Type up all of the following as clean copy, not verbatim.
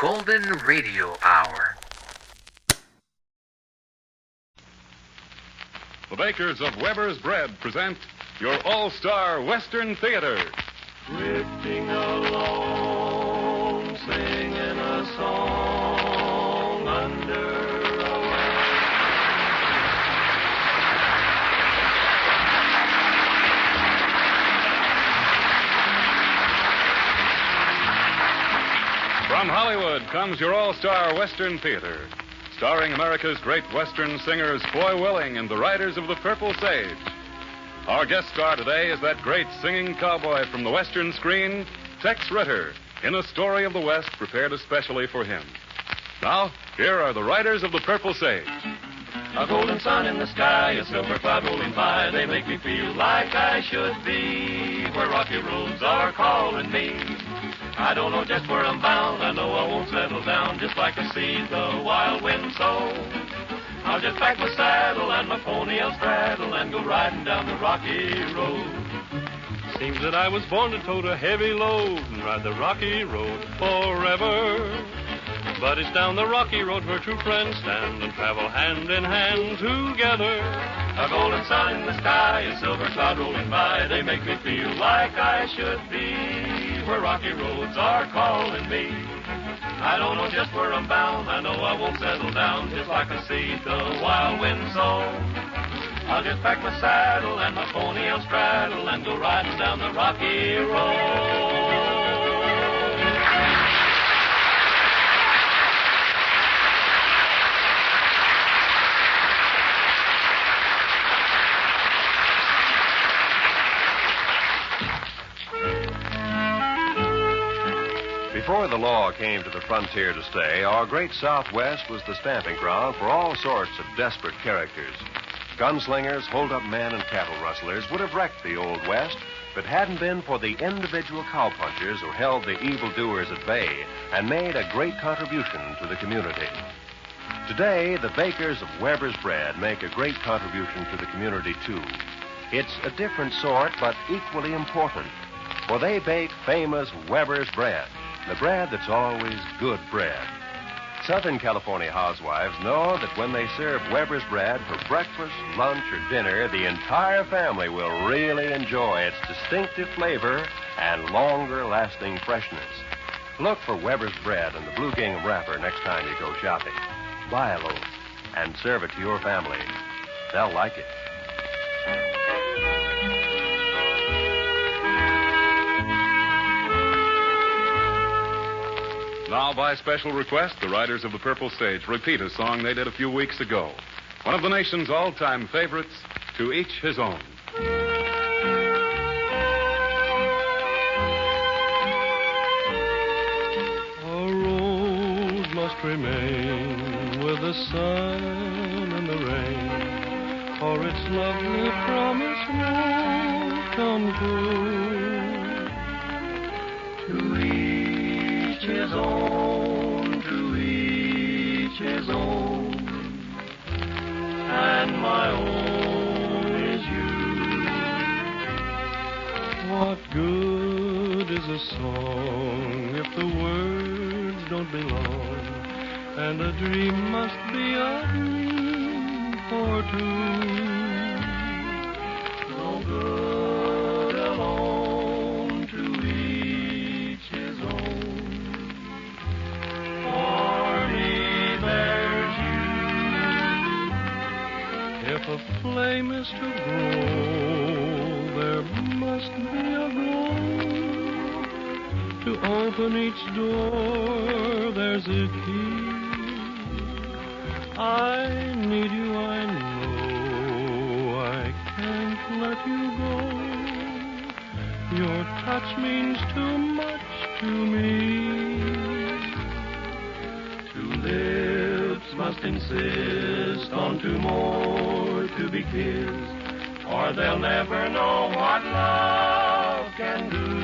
Golden Radio Hour. The bakers of Weber's Bread present your all-star Western Theater. Drifting along, singing a song under a From Hollywood comes your all-star Western Theater, starring America's great Western singers Foy Willing and the Riders of the Purple Sage. Our guest star today is that great singing cowboy from the Western screen, Tex Ritter, in a story of the West prepared especially for him. Now, here are the Riders of the Purple Sage. A golden sun in the sky, a silver cloud rolling by. They make me feel like I should be where rocky roads are calling me. I don't know just where I'm bound. I know I won't settle down just like I see the wild wind sow. I'll just pack my saddle and my pony I'll straddle and go riding down the rocky road. Seems that I was born to tote a heavy load and ride the rocky road forever. But it's down the rocky road where two friends stand and travel hand in hand together. A golden sun in the sky, a silver cloud rolling by. They make me feel like I should be where rocky roads are calling me. I don't know just where I'm bound. I know I won't settle down just like I see the wild wind sow. I'll just pack my saddle and my pony I'll straddle and go riding down the rocky road. Before the law came to the frontier to stay, our great Southwest was the stamping ground for all sorts of desperate characters. Gunslingers, hold-up men, and cattle rustlers would have wrecked the Old West if it hadn't been for the individual cowpunchers who held the evildoers at bay and made a great contribution to the community. Today, the bakers of Weber's Bread make a great contribution to the community, too. It's a different sort, but equally important, for they bake famous Weber's Bread. The bread that's always good bread. Southern California housewives know that when they serve Weber's Bread for breakfast, lunch, or dinner, the entire family will really enjoy its distinctive flavor and longer-lasting freshness. Look for Weber's Bread in the blue gingham wrapper next time you go shopping. Buy a loaf and serve it to your family. They'll like it. Now, by special request, the Riders of the Purple Sage repeat a song they did a few weeks ago. One of the nation's all-time favorites, To Each His Own. A rose must remain with the sun and the rain, for its lovely promise won't come true. To each his own, to each his own, and my own is you. What good is a song if the words don't belong, and a dream must be a dream for two? No good alone, to each his own. For me there's you. If a flame is to grow, there must be a glow. To open each door, there's a key. I need you, I know. I can't let you go. Your touch means too much to me. Two lips must insist on two more to be kissed, or they'll never know what love can do.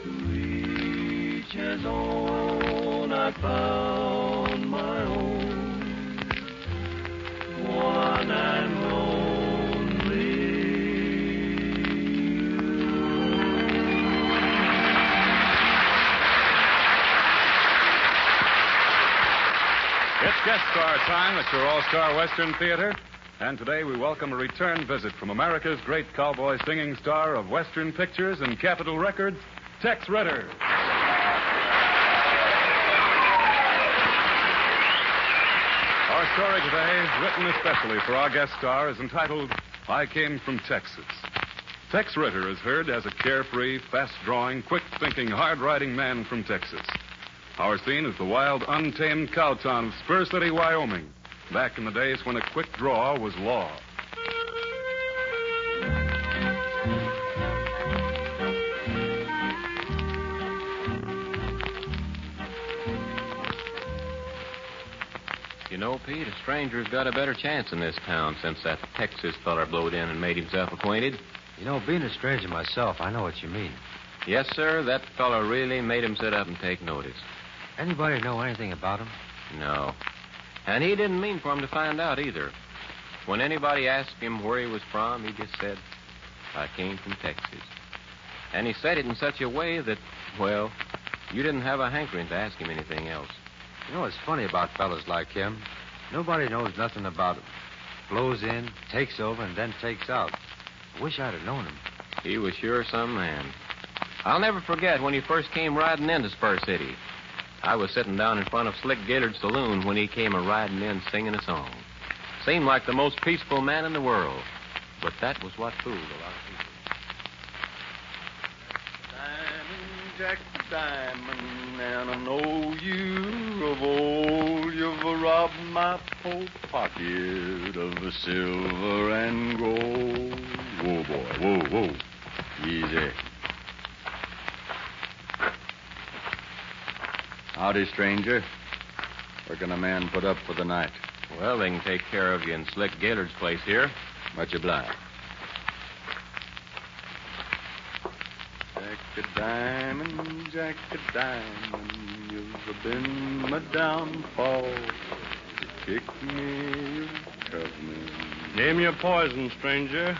To each his own, I found my own, one and only you. Guest Star time at your All-Star Western Theater. And today we welcome a return visit from America's great cowboy singing star of Western pictures and Capitol Records, Tex Ritter. Our story today, written especially for our guest star, is entitled, I Came from Texas. Tex Ritter is heard as a carefree, fast-drawing, quick-thinking, hard-riding man from Texas. Our scene is the wild, untamed cow town of Spur City, Wyoming, back in the days when a quick draw was law. You know, Pete, a stranger's got a better chance in this town since that Texas feller blowed in and made himself acquainted. You know, being a stranger myself, I know what you mean. Yes, sir, that feller really made him sit up and take notice. Anybody know anything about him? No. And he didn't mean for him to find out either. When anybody asked him where he was from, he just said, I came from Texas. And he said it in such a way that, well, you didn't have a hankering to ask him anything else. You know what's funny about fellas like him? Nobody knows nothing about him. Blows in, takes over, and then takes out. I wish I'd have known him. He was sure some man. I'll never forget when he first came riding into Spur City. I was sitting down in front of Slick Gaylord's saloon when he came a-riding in singing a song. Seemed like the most peaceful man in the world. But that was what fooled a lot of people. Diamond, Jack the Diamond, and I know you of old. You've robbed my whole pocket of the silver and gold. Whoa, boy, whoa, whoa. Easy. Howdy, stranger. Where can a man put up for the night? Well, they can take care of you in Slick Gaylord's place here. Much obliged. Jack a diamond, Jack a diamond, you've been my downfall. You kick me, you cut me. Name your poison, stranger.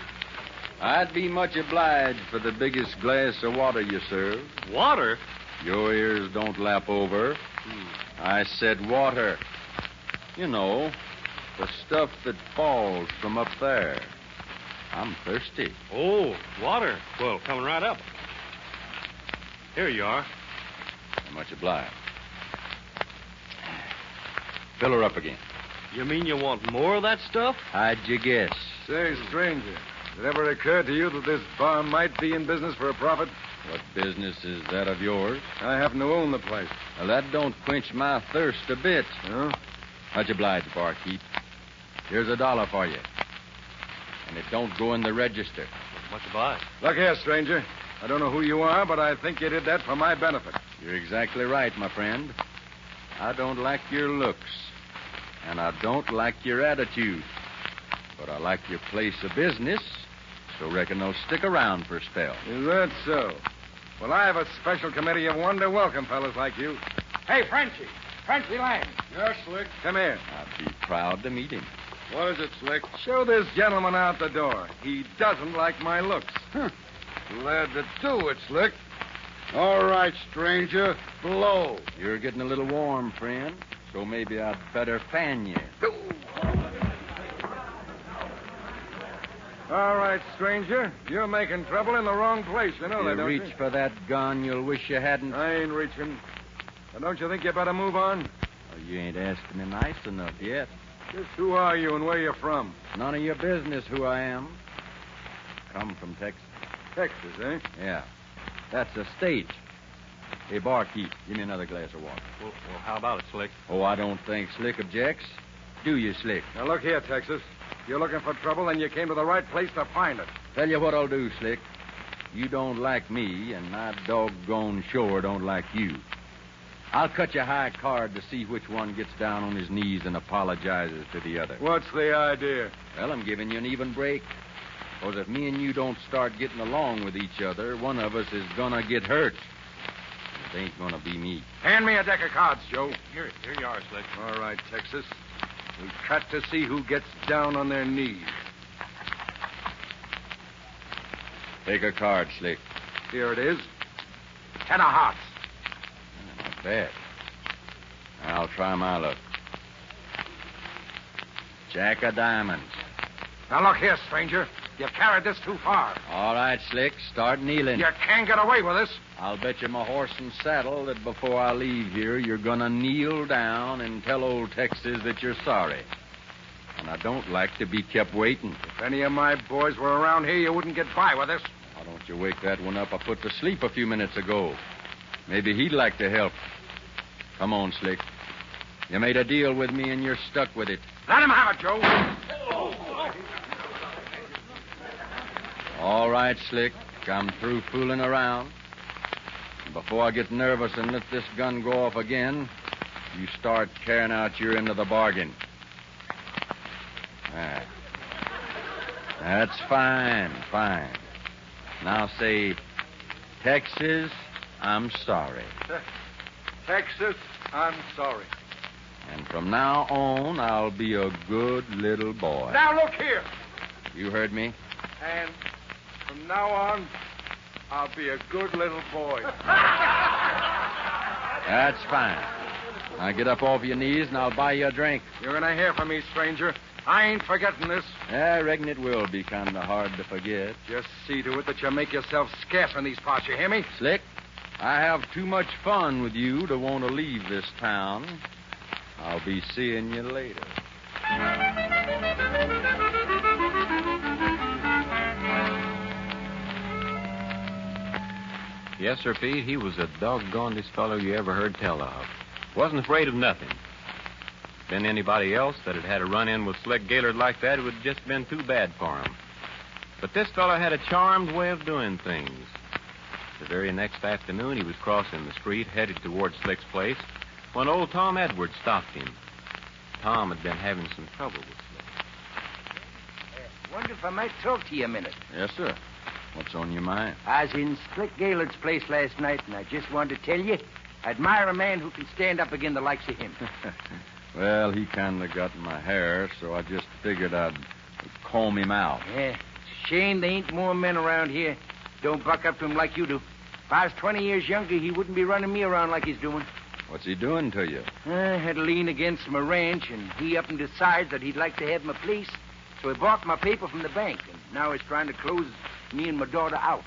I'd be much obliged for the biggest glass of water you serve. Water? Your ears don't lap over. I said water. You know, the stuff that falls from up there. I'm thirsty. Oh, water. Well, coming right up. Here you are. Much obliged. Fill her up again. You mean you want more of that stuff? How'd you guess? Say, stranger, did it ever occur to you that this bar might be in business for a profit? What business is that of yours? I happen to own the place. Well, that don't quench my thirst a bit. Huh? Much obliged, barkeep. Here's $1 for you. And it don't go in the register. Much obliged. Look here, stranger. I don't know who you are, but I think you did that for my benefit. You're exactly right, my friend. I don't like your looks. And I don't like your attitude. But I like your place of business, so reckon I'll stick around for a spell. Is that so? Well, I have a special committee of one to welcome fellas like you. Hey, Frenchie. Frenchie Lang. Yes, Slick. Come here. I'd be proud to meet him. What is it, Slick? Show this gentleman out the door. He doesn't like my looks. Glad to do it, Slick. All right, stranger. Blow. You're getting a little warm, friend, so maybe I'd better fan you. All right, stranger. You're making trouble in the wrong place. You know You that, don't reach for that gun, you'll wish you hadn't. I ain't reaching. Now, don't you think you better move on? Oh, you ain't asking me nice enough yet. Just who are you and where you from? None of your business who I am. Come from Texas. Texas, eh? Yeah. That's a state. Hey, barkeep, give me another glass of water. Well, how about it, Slick? Oh, I don't think Slick objects. Do you, Slick? Now, look here, Texas. If you're looking for trouble, then you came to the right place to find it. Tell you what I'll do, Slick. You don't like me, and I doggone sure don't like you. I'll cut you a high card to see which one gets down on his knees and apologizes to the other. What's the idea? Well, I'm giving you an even break. Because if me and you don't start getting along with each other, one of us is gonna get hurt. It ain't gonna be me. Hand me a deck of cards, Joe. Here you are, Slick. All right, Texas. We cut to see who gets down on their knees. Take a card, Slick. Here it is. 10 of hearts. Not bad. I'll try my luck. Jack of diamonds. Now, look here, stranger. You've carried this too far. All right, Slick, start kneeling. You can't get away with this. I'll bet you my horse and saddle that before I leave here, you're going to kneel down and tell old Texas that you're sorry. And I don't like to be kept waiting. If any of my boys were around here, you wouldn't get by with this. Why don't you wake that one up I put to sleep a few minutes ago? Maybe he'd like to help. Come on, Slick. You made a deal with me and you're stuck with it. Let him have it, Joe. All right, Slick. I'm through fooling around. Before I get nervous and let this gun go off again, you start carrying out your end of the bargain. Ah. That's fine. Now say, Texas, I'm sorry. Texas, I'm sorry. And from now on, I'll be a good little boy. Now, look here. You heard me? And from now on, I'll be a good little boy. That's fine. Now get up off your knees and I'll buy you a drink. You're going to hear from me, stranger. I ain't forgetting this. I reckon it will be kind of hard to forget. Just see to it that you make yourself scarce in these parts, you hear me? Slick, I have too much fun with you to want to leave this town. I'll be seeing you later. Yes, sir, Pete. He was the doggonedest fellow you ever heard tell of. Wasn't afraid of nothing. Been anybody else that had a run-in with Slick Gaylord like that, it would have just been too bad for him. But this fellow had a charmed way of doing things. The very next afternoon, he was crossing the street, headed toward Slick's place, when old Tom Edwards stopped him. Tom had been having some trouble with Slick. Wonder if I might talk to you a minute. Yes, sir. What's on your mind? I was in Slick Gaylord's place last night, and I just wanted to tell you, I admire a man who can stand up against the likes of him. Well, he kind of got my hair, so I just figured I'd comb him out. Yeah, it's a shame there ain't more men around here. Don't buck up to him like you do. If I was 20 years younger, he wouldn't be running me around like he's doing. What's he doing to you? I had to lean against my ranch, and he up and decides that he'd like to have my place. So he bought my paper from the bank, and now he's trying to close me and my daughter out.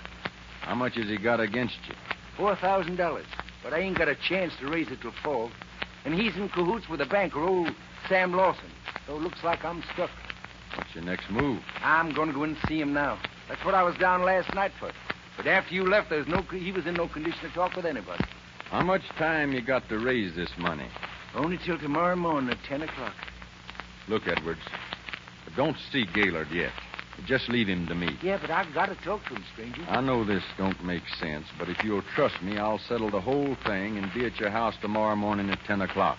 How much has he got against you? $4,000. But I ain't got a chance to raise it till fall. And he's in cahoots with the banker, old Sam Lawson. So it looks like I'm stuck. What's your next move? I'm going to go in and see him now. That's what I was down last night for. But after you left, he was in no condition to talk with anybody. How much time you got to raise this money? Only till tomorrow morning at 10 o'clock. Look, Edwards, don't see Gaylord yet. Just leave him to me. Yeah, but I've got to talk to him, stranger. I know this don't make sense, but if you'll trust me, I'll settle the whole thing and be at your house tomorrow morning at 10 o'clock.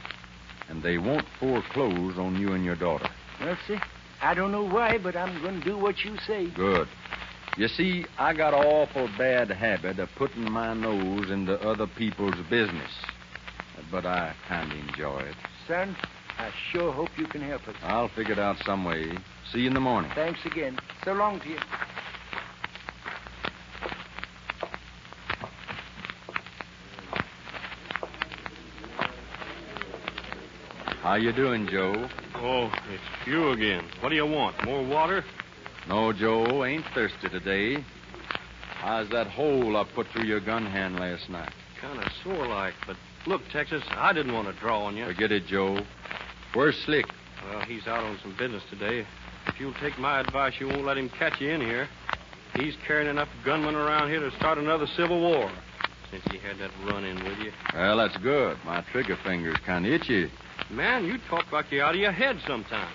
And they won't foreclose on you and your daughter. Well, see, I don't know why, but I'm going to do what you say. Good. You see, I got an awful bad habit of putting my nose into other people's business. But I kind of enjoy it. Son, I sure hope you can help us. I'll figure it out some way. See you in the morning. Thanks again. So long to you. How you doing, Joe? Oh, it's you again. What do you want? More water? No, Joe, ain't thirsty today. How's that hole I put through your gun hand last night? Kind of sore like, but look, Texas, I didn't want to draw on you. Forget it, Joe. Where's Slick? Well, he's out on some business today. If you'll take my advice, you won't let him catch you in here. He's carrying enough gunmen around here to start another civil war since he had that run-in with you. Well, that's good. My trigger finger's kind of itchy. Man, you talk like you're out of your head sometimes.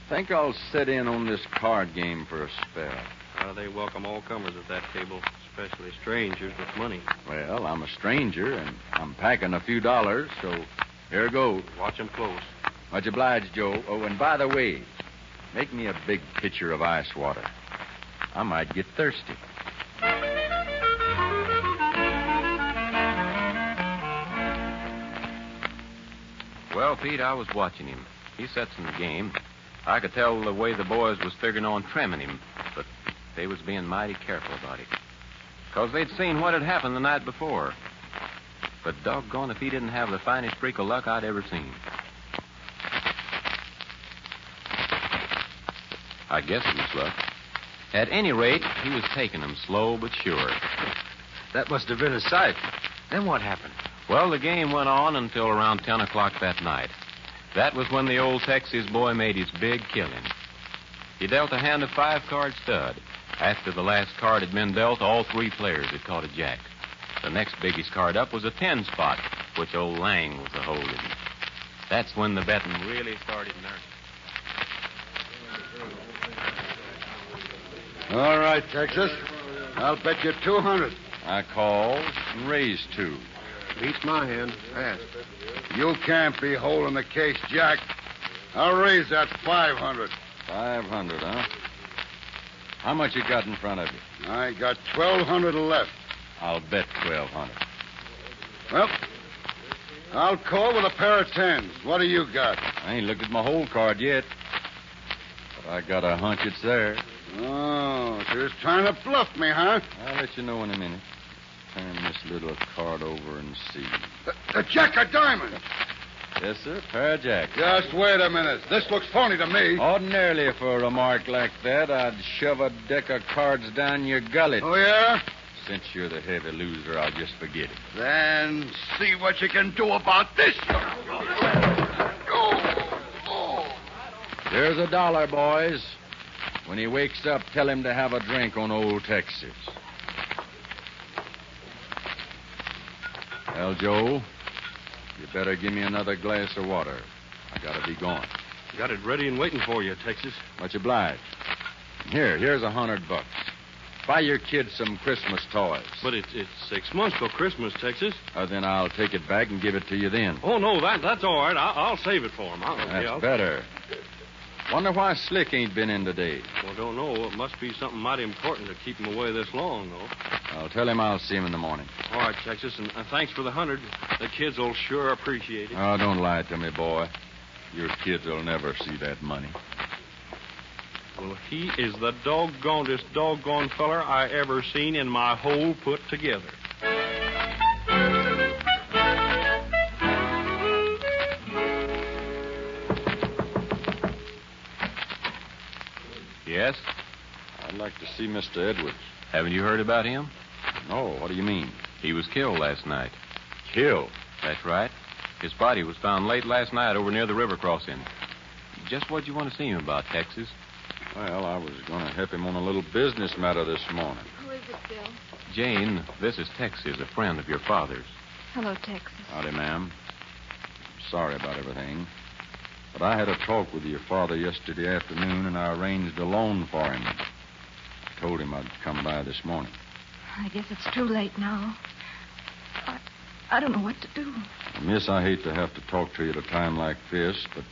Think I'll sit in on this card game for a spell. They welcome all comers at that table, especially strangers with money. Well, I'm a stranger, and I'm packing a few dollars, so here goes. Watch him close. Much obliged, Joe. Oh, and by the way, make me a big pitcher of ice water. I might get thirsty. Well, Pete, I was watching him. He sets in the game. I could tell the way the boys was figuring on trimming him, but they was being mighty careful about it. Because they'd seen what had happened the night before. But doggone if he didn't have the finest streak of luck I'd ever seen. I guess it was luck. At any rate, he was taking them slow but sure. That must have been a sight. Then what happened? Well, the game went on until around 10 o'clock that night. That was when the old Texas boy made his big killing. He dealt a hand of 5-card stud. After the last card had been dealt, all 3 players had caught a jack. The next biggest card up was a 10 spot, which old Lang was a holding. That's when the betting really started in earnest. All right, Texas. I'll bet you 200. I called and raised 2. Beats my hand. Fast. You can't be holding the case, Jack. I'll raise that 500. 500, huh? How much you got in front of you? I got 1,200 left. I'll bet 1,200. Well, I'll call with a pair of 10s. What do you got? I ain't looked at my whole card yet. But I got a hunch it's there. Oh, so you're trying to bluff me, huh? I'll let you know in a minute. Turn this little card over and see. The Jack of Diamonds. Yes, sir. Pair of jacks. Just wait a minute. This looks phony to me. Ordinarily, for a remark like that, I'd shove a deck of cards down your gullet. Oh, yeah? Since you're the heavy loser, I'll just forget it. Then see what you can do about this. There's $1, boys. When he wakes up, tell him to have a drink on Old Texas. Well, Joe, you better give me another glass of water. I gotta be going. Got it ready and waiting for you, Texas. Much obliged. Here's $100. Buy your kids some Christmas toys. But it's 6 months till Christmas, Texas. Then I'll take it back and give it to you then. Oh, no, that's all right. I'll save it for him. That's better. Wonder why Slick ain't been in today. Well, don't know. It must be something mighty important to keep him away this long, though. I'll tell him I'll see him in the morning. All right, Texas, and thanks for the 100. The kids will sure appreciate it. Oh, don't lie to me, boy. Your kids will never see that money. Well, he is the doggonedest doggone feller I ever seen in my whole put together. Yes? I'd like to see Mr. Edwards. Haven't you heard about him? No, what do you mean? He was killed last night. Killed? That's right. His body was found late last night over near the river crossing. Just what you want to see him about, Texas? Well, I was going to help him on a little business matter this morning. Who is it, Bill? Jane, this is Texas, a friend of your father's. Hello, Texas. Howdy, ma'am. Sorry about everything. But I had a talk with your father yesterday afternoon, and I arranged a loan for him. I told him I'd come by this morning. I guess it's too late now. I don't know what to do. Miss, I hate to have to talk to you at a time like this, but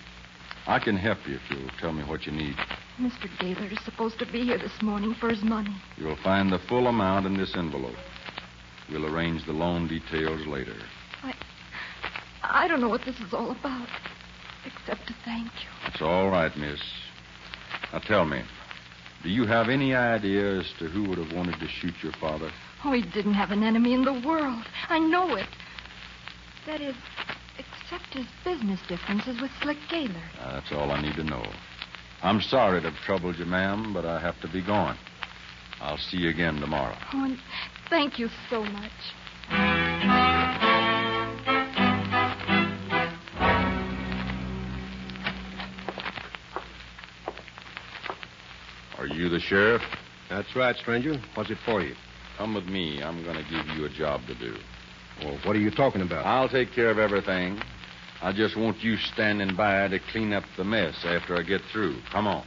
I can help you if you'll tell me what you need. Mr. Gaylord is supposed to be here this morning for his money. You'll find the full amount in this envelope. We'll arrange the loan details later. I don't know what this is all about, except to thank you. It's all right, miss. Now tell me, do you have any idea as to who would have wanted to shoot your father? Oh, he didn't have an enemy in the world. I know it. That is, except his business differences with Slick Gaylord. That's all I need to know. I'm sorry to have troubled you, ma'am, but I have to be going. I'll see you again tomorrow. Oh, and thank you so much. Are you the sheriff? That's right, stranger. What's it for you? Come with me. I'm going to give you a job to do. Well, what are you talking about? I'll take care of everything. I just want you standing by to clean up the mess after I get through. Come on.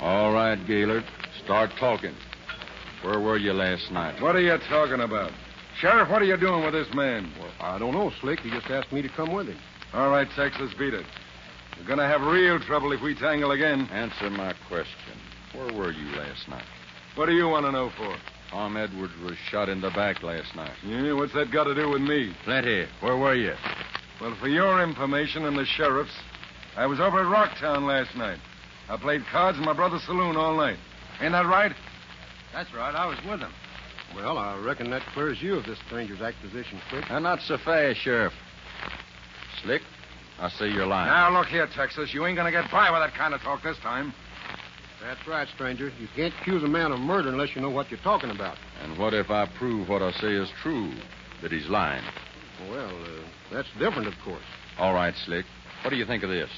All right, Gaylord. Start talking. Where were you last night? What are you talking about? Sheriff, what are you doing with this man? Well, I don't know, Slick. He just asked me to come with him. All right, Texas, beat it. You're going to have real trouble if we tangle again. Answer my question. Where were you last night? What do you want to know for? Tom Edwards was shot in the back last night. Yeah, what's that got to do with me? Plenty. Where were you? Well, for your information and the sheriff's, I was over at Rocktown last night. I played cards in my brother's saloon all night. Ain't that right? That's right. I was with him. Well, I reckon that clears you of this stranger's acquisition, Slick. Not so fast, Sheriff. Slick, I see you're lying. Now, look here, Texas. You ain't going to get by with that kind of talk this time. That's right, stranger. You can't accuse a man of murder unless you know what you're talking about. And what if I prove what I say is true, that he's lying? Well, that's different, of course. All right, Slick. What do you think of this?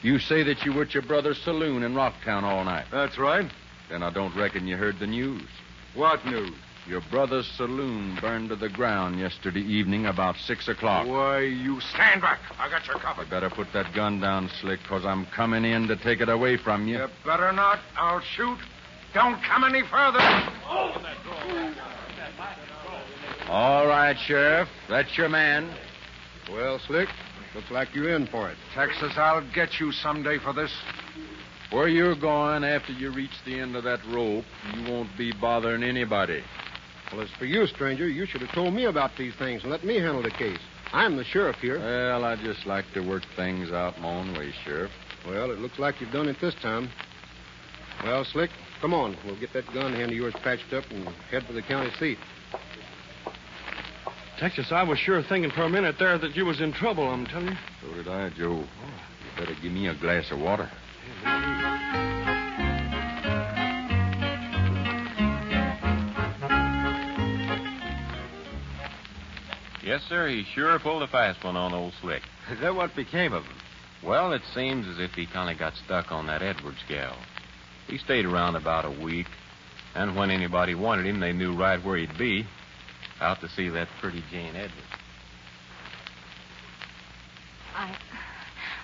You say that you were at your brother's saloon in Rocktown all night. That's right. Then I don't reckon you heard the news. What news? Your brother's saloon burned to the ground yesterday evening about 6 o'clock. Why, you stand back. I got your covered. I better put that gun down, Slick, because I'm coming in to take it away from you. You better not. I'll shoot. Don't come any further. All right, Sheriff. That's your man. Well, Slick, looks like you're in for it. Texas, I'll get you someday for this. Where you're going after you reach the end of that rope, you won't be bothering anybody. Well, as for you, stranger, you should have told me about these things and let me handle the case. I'm the sheriff here. Well, I just like to work things out my own way, Sheriff. Well, it looks like you've done it this time. Well, Slick, come on. We'll get that gun hand of yours patched up and head for the county seat. Texas, I was sure thinking for a minute there that you was in trouble, I'm telling you. So did I, Joe. You better give me a glass of water. Yes, sir, he sure pulled a fast one on old Slick. Is that what became of him? Well, it seems as if he kind of got stuck on that Edwards gal. He stayed around about a week, and when anybody wanted him, they knew right where he'd be, out to see that pretty Jane Edwards.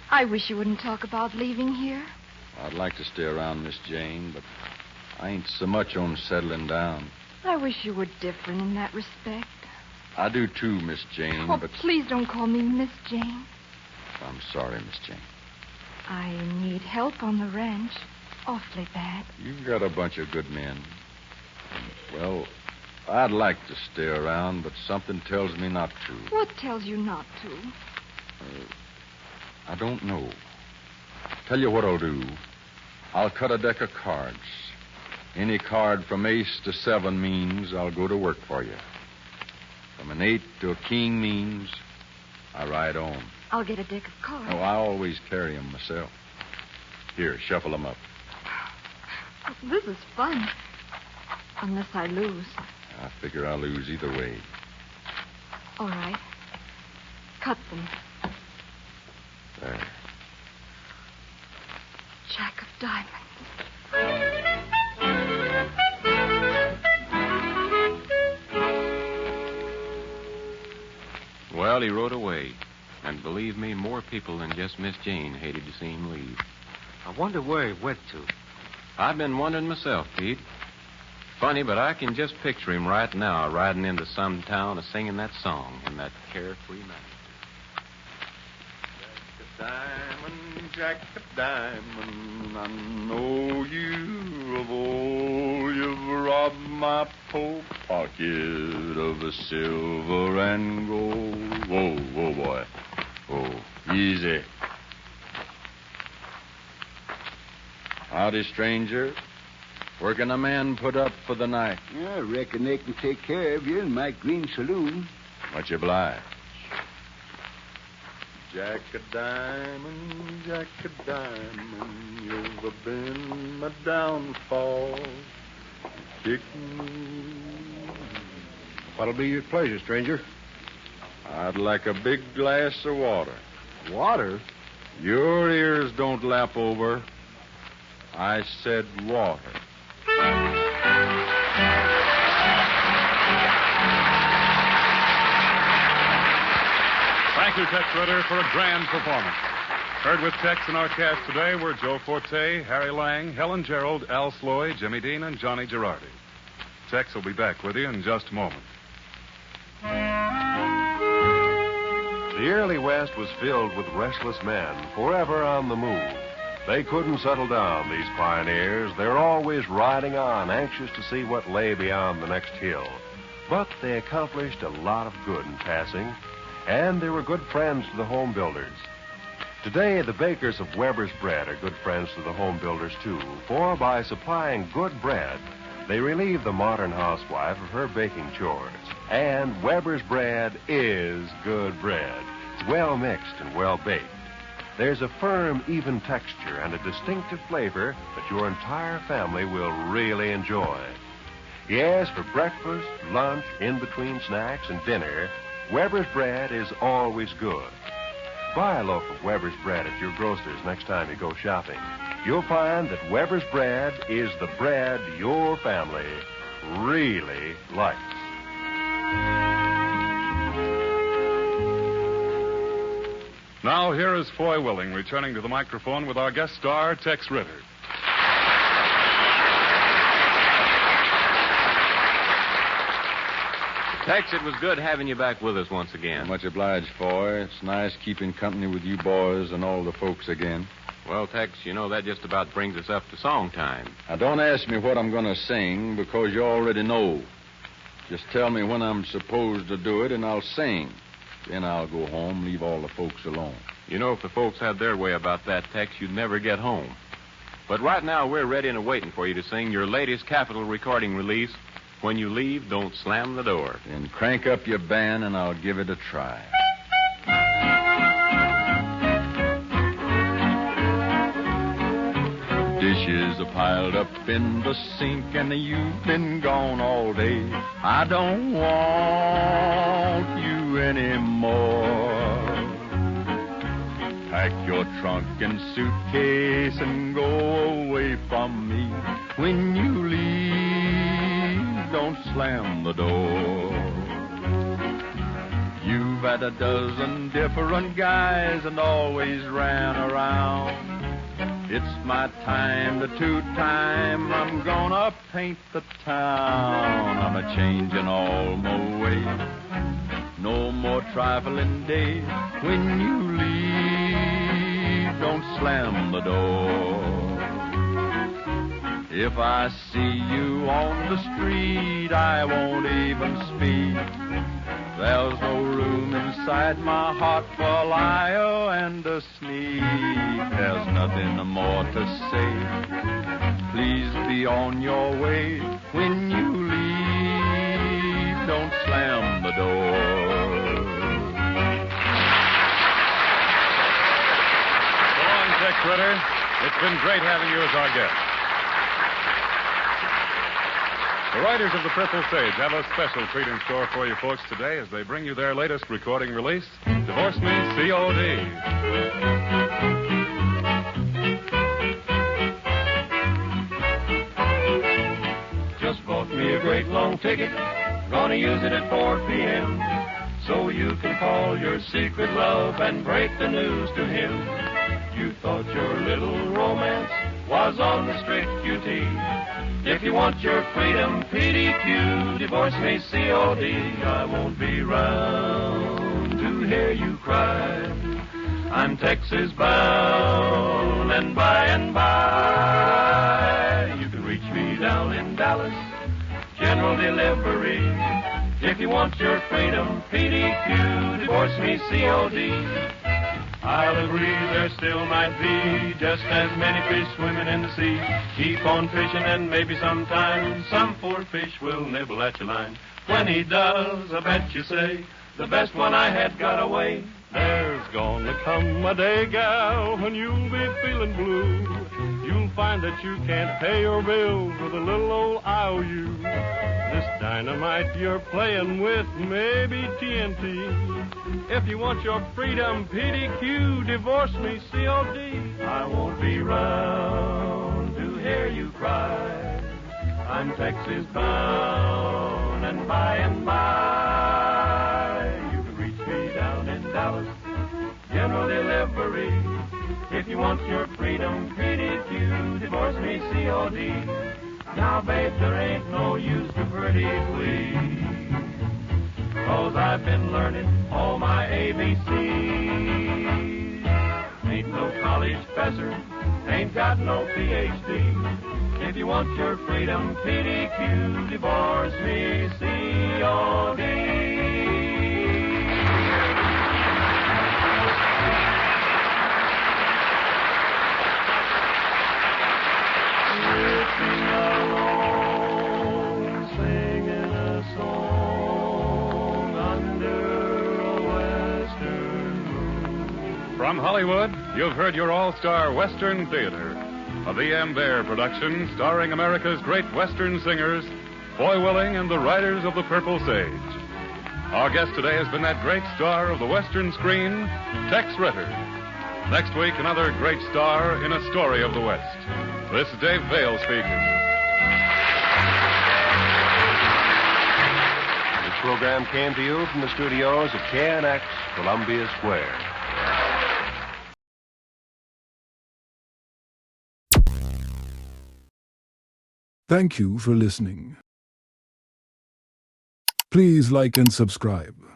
I wish you wouldn't talk about leaving here. I'd like to stay around, Miss Jane, but I ain't so much on settling down. I wish you were different in that respect. I do too, Miss Jane, Oh, but please don't call me Miss Jane. I'm sorry, Miss Jane. I need help on the ranch. Awfully bad. You've got a bunch of good men. Well, I'd like to stay around, but something tells me not to. What tells you not to? I don't know. Tell you what I'll do. I'll cut a deck of cards. Any card from ace to 7 means I'll go to work for you. From an 8 to a king means I ride on. I'll get a deck of cards. Oh, I always carry 'em myself. Here, shuffle 'em up. This is fun. Unless I lose. I figure I'll lose either way. All right. Cut them. There. Jack of diamonds. Well, he rode away. And believe me, more people than just Miss Jane hated to see him leave. I wonder where he went to. I've been wondering myself, Pete. Funny, but I can just picture him right now riding into some town and singing that song in that carefree manner. Jack of diamond, I know you of old. You've robbed my poor pocket of a silver and gold. Whoa, whoa, boy. Oh, easy. Howdy, stranger. Where can a man put up for the night? I reckon they can take care of you in my green saloon. Much obliged. Jack of diamond, Jack of diamond, you've been my downfall. What'll be your pleasure, stranger? I'd like a big glass of water. Water? Your ears don't lap over. I said water. Thank you, Tex Ritter, for a grand performance. Heard with Tex in our cast today were Joe Forte, Harry Lang, Helen Gerald, Al Sloy, Jimmy Dean, and Johnny Girardi. Tex will be back with you in just a moment. The early West was filled with restless men, forever on the move. They couldn't settle down, these pioneers. They're always riding on, anxious to see what lay beyond the next hill. But they accomplished a lot of good in passing, and they were good friends to the home builders. Today, the bakers of Weber's Bread are good friends to the home builders, too, for by supplying good bread, They relieve the modern housewife of her baking chores. And Weber's bread is good bread. It's well mixed and well baked. There's a firm, even texture and a distinctive flavor that your entire family will really enjoy. Yes, for breakfast, lunch, in-between snacks, and dinner, Weber's bread is always good. Buy a loaf of Weber's bread at your grocer's next time you go shopping. You'll find that Weber's bread is the bread your family really likes. Now, here is Foy Willing returning to the microphone with our guest star, Tex Ritter. Tex, it was good having you back with us once again. Much obliged, Foy. It's nice keeping company with you boys and all the folks again. Well, Tex, you know that just about brings us up to song time. Now, don't ask me what I'm going to sing because you already know. Just tell me when I'm supposed to do it and I'll sing. Then I'll go home, leave all the folks alone. You know, if the folks had their way about that, Tex, you'd never get home. But right now, we're ready and waiting for you to sing your latest Capitol recording release, When You Leave, Don't Slam the Door. Then crank up your band and I'll give it a try. Dishes are piled up in the sink and you've been gone all day. I don't want you anymore. Pack your trunk and suitcase and go away from me. When you leave, don't slam the door. You've had a dozen different guys and always ran around. It's my time, the two-time, I'm gonna paint the town. I'm a-changing all my ways, no more trifling days. When you leave, don't slam the door. If I see you on the street, I won't even speak. There's no room inside my heart for a liar and a sneak. There's nothing more to say. Please be on your way. When you leave, don't slam the door. So long, Tex Ritter. It's been great having you as our guest. The writers of the Purple Sage have a special treat in store for you folks today as they bring you their latest recording release, Divorce Me, C.O.D. Just bought me a great long ticket, gonna use it at 4 p.m. So you can call your secret love and break the news to him. You thought your little romance was on the strict QT. If you want your freedom, PDQ, divorce me, COD. I won't be round to hear you cry. I'm Texas bound, and by, you can reach me down in Dallas, general delivery. If you want your freedom, PDQ, divorce me, COD. I'll agree there still might be just as many fish swimming in the sea. Keep on fishing and maybe sometime some poor fish will nibble at your line. When he does, I bet you say, the best one I had got away. There's gonna come a day, gal, when you'll be feeling blue. You'll find that you can't pay your bills with a little old IOU. This dynamite you're playing with may be TNT. If you want your freedom, PDQ, divorce me, COD. I won't be round to hear you cry. I'm Texas bound, and by, you can reach me down in Dallas, general delivery. If you want your freedom, PDQ, divorce me, COD. Now, babe, there ain't no use to pretty please, 'cause I've been learning all my ABCs. Ain't no college professor, ain't got no PhD. If you want your freedom, PDQ, divorce me, COD. Sitting alone From Hollywood, you've heard your all-star Western Theater, a V.M. Bear production starring America's great Western singers, Foy Willing and the Riders of the Purple Sage. Our guest today has been that great star of the Western screen, Tex Ritter. Next week, another great star in a story of the West. This is Dave Vale speaking. This program came to you from the studios of KNX, Columbia Square. Thank you for listening. Please like and subscribe.